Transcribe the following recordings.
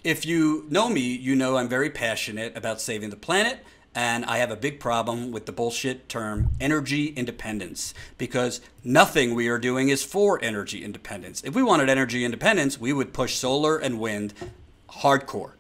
If you know me, you know I'm very passionate about saving the planet, and I have a big problem with the bullshit term energy independence, because nothing we are doing is for energy independence. If we wanted energy independence, we would push solar and wind hardcore.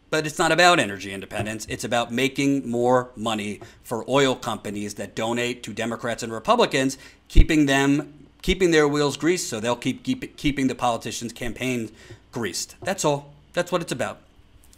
But it's not about energy independence. It's about making more money for oil companies that donate to Democrats and Republicans, keeping their wheels greased so they'll keeping the politicians' campaigns greased. That's all. That's what it's about.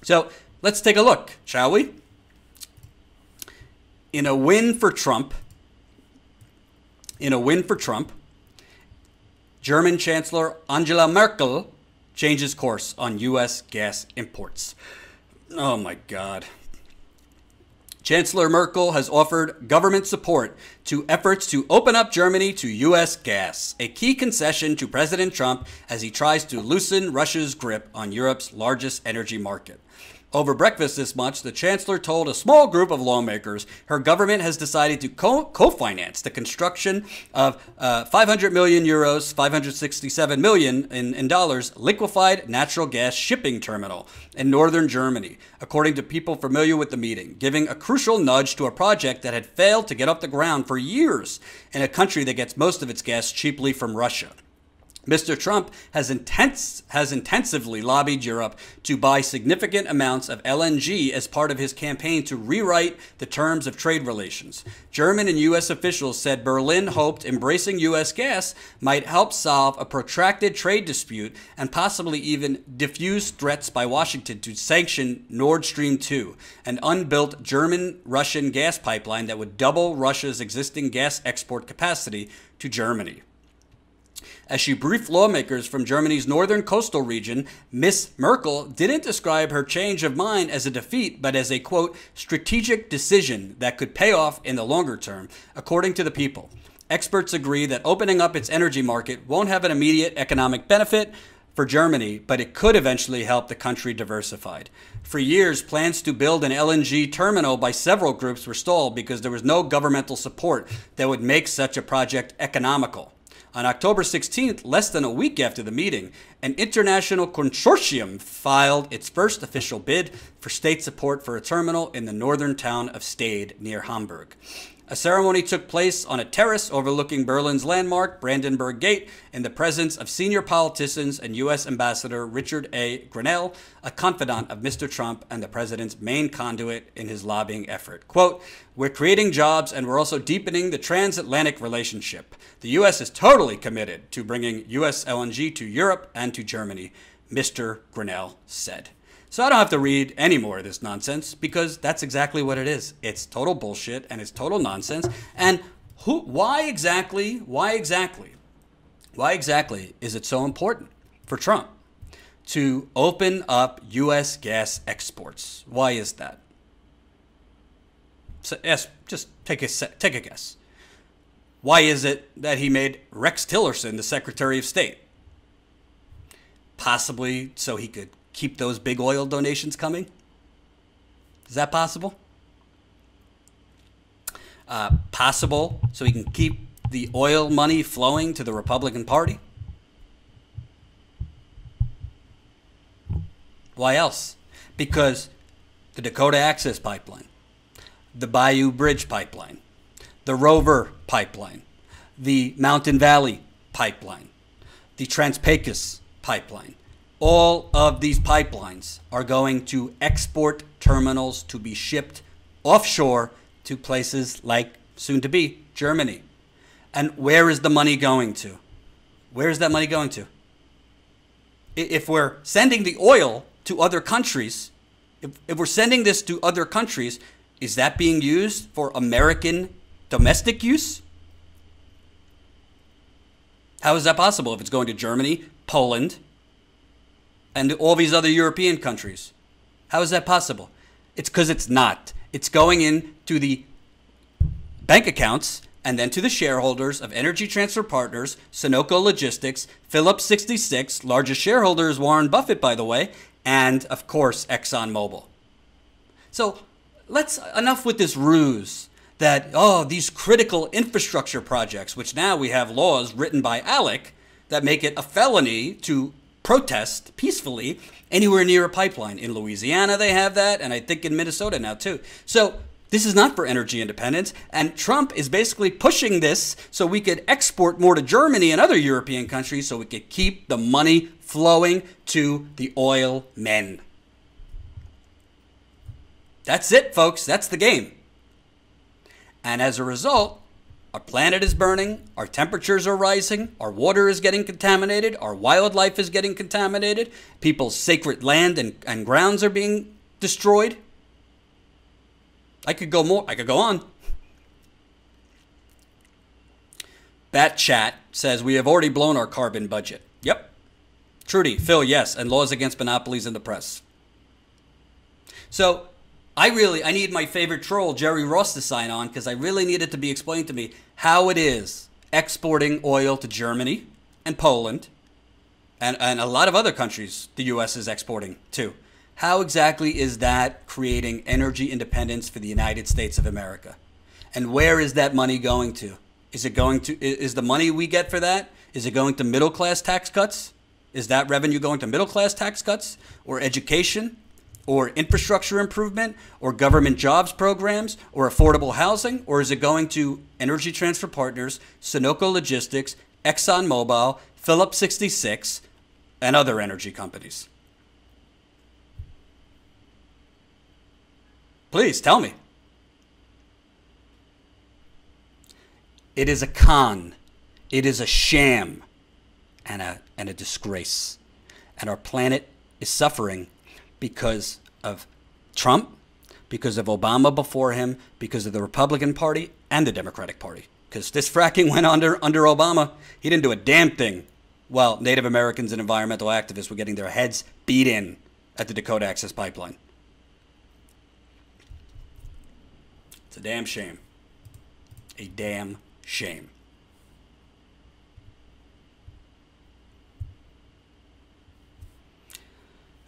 So let's take a look, shall we? In a win for Trump, German Chancellor Angela Merkel changes course on U.S. gas imports. Oh my God. Chancellor Merkel has offered government support to efforts to open up Germany to U.S. gas, a key concession to President Trump as he tries to loosen Russia's grip on Europe's largest energy market. Over breakfast this month, the chancellor told a small group of lawmakers her government has decided to co-finance the construction of 500 million euros, 567 million in dollars, liquefied natural gas shipping terminal in northern Germany, according to people familiar with the meeting, giving a crucial nudge to a project that had failed to get off the ground for years in a country that gets most of its gas cheaply from Russia. Mr. Trump has intensively lobbied Europe to buy significant amounts of LNG as part of his campaign to rewrite the terms of trade relations. German and U.S. officials said Berlin hoped embracing U.S. gas might help solve a protracted trade dispute and possibly even diffuse threats by Washington to sanction Nord Stream 2, an unbuilt German-Russian gas pipeline that would double Russia's existing gas export capacity to Germany. As she briefed lawmakers from Germany's northern coastal region, Miss Merkel didn't describe her change of mind as a defeat, but as a, quote, strategic decision that could pay off in the longer term, according to the People. Experts agree that opening up its energy market won't have an immediate economic benefit for Germany, but it could eventually help the country diversify. For years, plans to build an LNG terminal by several groups were stalled because there was no governmental support that would make such a project economical. On October 16th, less than a week after the meeting, an international consortium filed its first official bid for state support for a terminal in the northern town of Stade near Hamburg. A ceremony took place on a terrace overlooking Berlin's landmark, Brandenburg Gate, in the presence of senior politicians and U.S. Ambassador Richard A. Grenell, a confidant of Mr. Trump and the president's main conduit in his lobbying effort. Quote, "We're creating jobs and we're also deepening the transatlantic relationship. The U.S. is totally committed to bringing U.S. LNG to Europe and to Germany," Mr. Grenell said. So I don't have to read any more of this nonsense because that's exactly what it is. It's total bullshit and it's total nonsense. And why exactly is it so important for Trump to open up U.S. gas exports? Why is that? So yes, just take a guess. Why is it that he made Rex Tillerson the Secretary of State? Possibly so he could keep those big oil donations coming? Is that possible? Possible so he can keep the oil money flowing to the Republican Party? Why else? Because the Dakota Access Pipeline, the Bayou Bridge Pipeline, the Rover Pipeline, the Mountain Valley Pipeline, the Trans-Pecos Pipeline, all of these pipelines are going to export terminals to be shipped offshore to places like, soon to be, Germany. And where is the money going to? Where is that money going to? If we're sending the oil to other countries, if we're sending this to other countries, is that being used for American domestic use? How is that possible if it's going to Germany, Poland, and all these other European countries? How is that possible? It's because it's not. It's going into the bank accounts and then to the shareholders of Energy Transfer Partners, Sunoco Logistics, Phillips 66, largest shareholder is Warren Buffett, by the way, and, of course, ExxonMobil. So enough with this ruse that, these critical infrastructure projects, which now we have laws written by ALEC that make it a felony to protest peacefully anywhere near a pipeline. In Louisiana, they have that, and I think in Minnesota now too. So this is not for energy independence, and Trump is basically pushing this so we could export more to Germany and other European countries so we could keep the money flowing to the oil men. That's it, folks. That's the game. And as a result, our planet is burning, our temperatures are rising, our water is getting contaminated, our wildlife is getting contaminated, people's sacred land and grounds are being destroyed. I could go on. Bat Chat says we have already blown our carbon budget. Yep. Trudy, Phil, yes, and laws against monopolies in the press. So I need my favorite troll, Jerry Ross, to sign on because I really need it to be explained to me how it is exporting oil to Germany and Poland and a lot of other countries the U.S. is exporting to. How exactly is that creating energy independence for the United States of America? And where is that money going to? Is the money we get for that, is it going to middle class tax cuts? Is that revenue going to middle class tax cuts or education or infrastructure improvement or government jobs programs or affordable housing? Or is it going to Energy Transfer Partners, Sunoco Logistics, ExxonMobil, Phillips 66, and other energy companies? Please tell me. It is a con. It is a sham and a disgrace. And our planet is suffering because of Trump, because of Obama before him, because of the Republican Party and the Democratic Party. Because this fracking went under Obama. He didn't do a damn thing while Native Americans and environmental activists were getting their heads beat in at the Dakota Access Pipeline. It's a damn shame. A damn shame.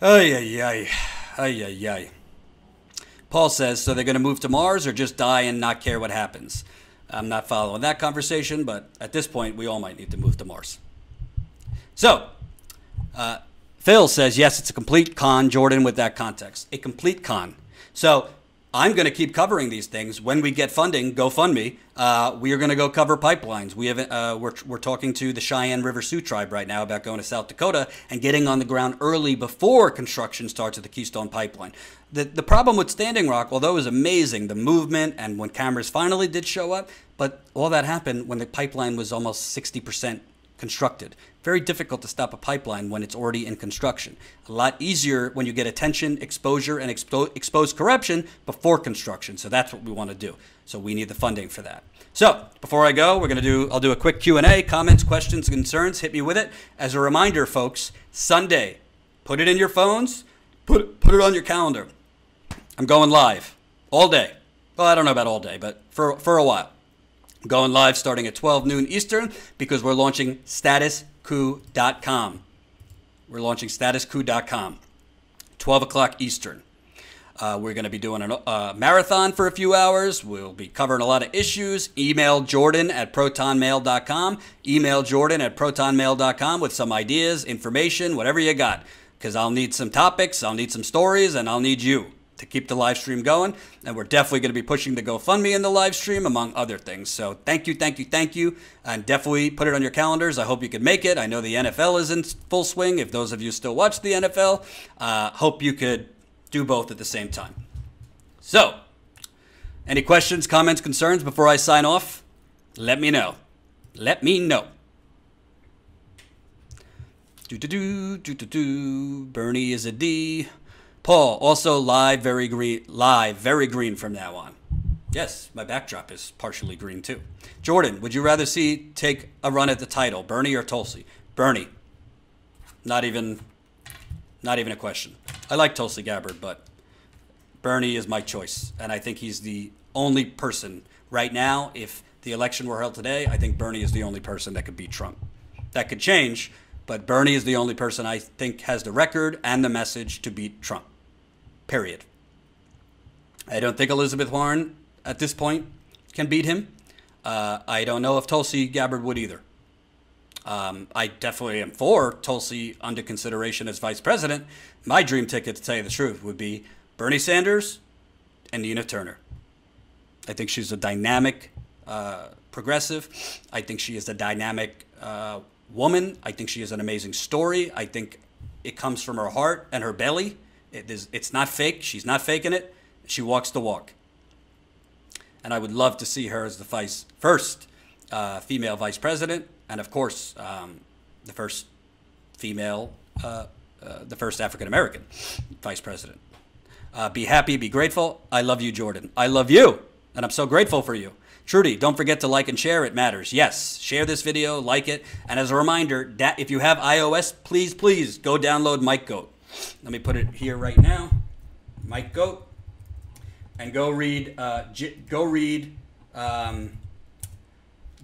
Ay, ay, ay. Ay, ay, ay. Paul says, so they're going to move to Mars or just die and not care what happens? I'm not following that conversation, but at this point, we all might need to move to Mars. So, Phil says, yes, it's a complete con, Jordan, with that context. A complete con. So, I'm going to keep covering these things. When we get funding, GoFundMe, we are going to go cover pipelines. We're talking to the Cheyenne River Sioux tribe right now about going to South Dakota and getting on the ground early before construction starts of the Keystone Pipeline. The problem with Standing Rock, although it was amazing, the movement and when cameras finally did show up, but all that happened when the pipeline was almost 60% constructed. Very difficult to stop a pipeline when it's already in construction. A lot easier when you get attention, exposure, and expose corruption before construction. So that's what we want to do. So we need the funding for that. So before I go, I'll do a quick Q&A, comments, questions, concerns. Hit me with it. As a reminder, folks, Sunday, put it in your phones, put it on your calendar. I'm going live all day. Well, I don't know about all day, but for a while. I'm going live starting at 12 noon Eastern because we're launching statuscoup.com. We're launching statuscoup.com, 12 o'clock Eastern. We're going to be doing a marathon for a few hours. We'll be covering a lot of issues. Email Jordan at protonmail.com. Email Jordan at protonmail.com with some ideas, information, whatever you got. Because I'll need some topics, I'll need some stories, and I'll need you to keep the live stream going. And we're definitely going to be pushing the GoFundMe in the live stream, among other things. So thank you, thank you, thank you. And definitely put it on your calendars. I hope you can make it. I know the NFL is in full swing. If those of you still watch the NFL, hope you could do both at the same time. So, any questions, comments, concerns before I sign off? Let me know. Let me know. Bernie is a D. Paul, also live, very green from now on. Yes, my backdrop is partially green too. Jordan, would you rather take a run at the title, Bernie or Tulsi? Bernie. Not even a question. I like Tulsi Gabbard, but Bernie is my choice. And I think he's the only person right now, if the election were held today, I think Bernie is the only person that could beat Trump. That could change, but Bernie is the only person I think has the record and the message to beat Trump. Period. I don't think Elizabeth Warren, at this point, can beat him. I don't know if Tulsi Gabbard would either. I definitely am for Tulsi under consideration as vice president. My dream ticket, to tell you the truth, would be Bernie Sanders and Nina Turner. I think she's a dynamic progressive. I think she is a dynamic woman. I think she has an amazing story. I think it comes from her heart and her belly. It's not fake. She's not faking it. She walks the walk. And I would love to see her as the first female vice president. And of course, the first female, the first African-American vice president. Be happy, be grateful. I love you, Jordan. I love you. And I'm so grateful for you. Trudy, don't forget to like and share. It matters. Yes, share this video, like it. And as a reminder, if you have iOS, please, please go download MikeGoat. Let me put it here right now. MikeGoat. And go read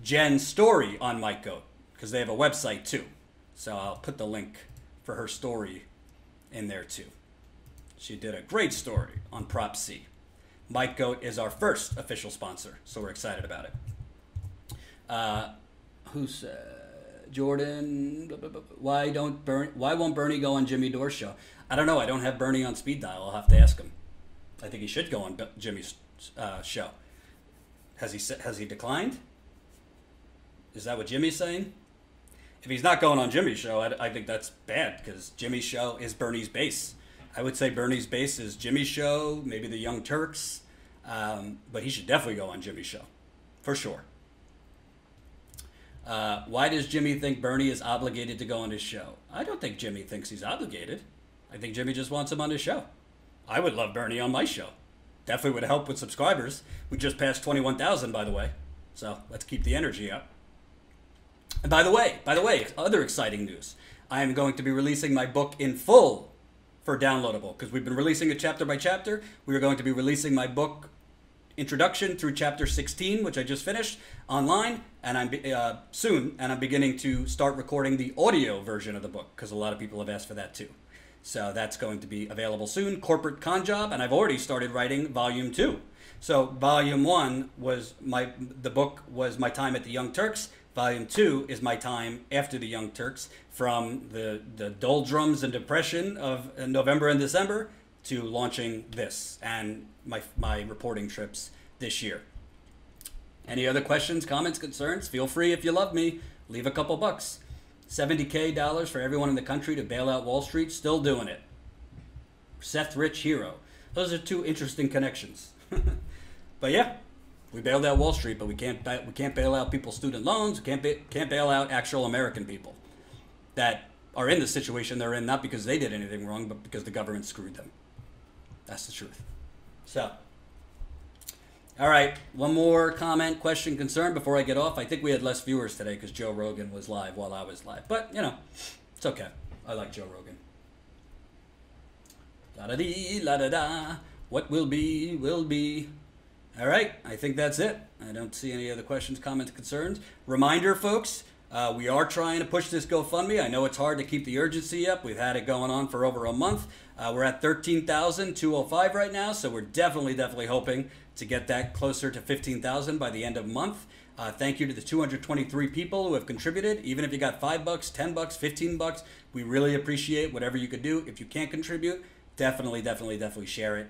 Jen's story on MikeGoat, because they have a website too. So I'll put the link for her story in there too. She did a great story on Prop C. MikeGoat is our first official sponsor, so we're excited about it. Who's Jordan? Why won't Bernie go on Jimmy Dore's show? I don't know. I don't have Bernie on speed dial. I'll have to ask him. I think he should go on Jimmy's show. Has he declined? Is that what Jimmy's saying? If he's not going on Jimmy's show, I think that's bad, because Jimmy's show is Bernie's base. I would say Bernie's base is Jimmy's show, maybe the Young Turks, but he should definitely go on Jimmy's show, for sure. Why does Jimmy think Bernie is obligated to go on his show? I don't think Jimmy thinks he's obligated. I think Jimmy just wants him on his show. I would love Bernie on my show. Definitely would help with subscribers. We just passed 21,000, by the way. So let's keep the energy up. And by the way, other exciting news. I am going to be releasing my book in full for downloadable, because we've been releasing it chapter by chapter. We are going to be releasing my book introduction through chapter 16, which I just finished, online, and I'm soon, and I'm beginning to start recording the audio version of the book, because a lot of people have asked for that too. So that's going to be available soon. Corporate Con Job, and I've already started writing volume 2. So volume 1 was the book was my time at the Young Turks. Volume 2 is my time after the Young Turks, from the doldrums and depression of November and December to launching this and my reporting trips this year. Any other questions, comments, concerns? Feel free, if you love me, leave a couple bucks. $70K for everyone in the country to bail out Wall Street. Still doing it. Seth Rich Hero. Those are two interesting connections. But yeah, we bailed out Wall Street, but we can't bail out people's student loans. We can't bail out actual American people that are in the situation they're in, not because they did anything wrong, but because the government screwed them. That's the truth. So, all right, one more comment, question, concern before I get off. I think we had less viewers today because Joe Rogan was live while I was live. But, you know, it's okay. I like Joe Rogan. La-da-dee, la-da-da. What will be, will be. All right, I think that's it. I don't see any other questions, comments, concerns. Reminder, folks, we are trying to push this GoFundMe. I know it's hard to keep the urgency up. We've had it going on for over a month. We're at 13,205 right now, so we're definitely hoping to get that closer to 15,000 by the end of the month. Thank you to the 223 people who have contributed. Even if you got $5, $10, $15, we really appreciate whatever you could do. If you can't contribute, definitely share it.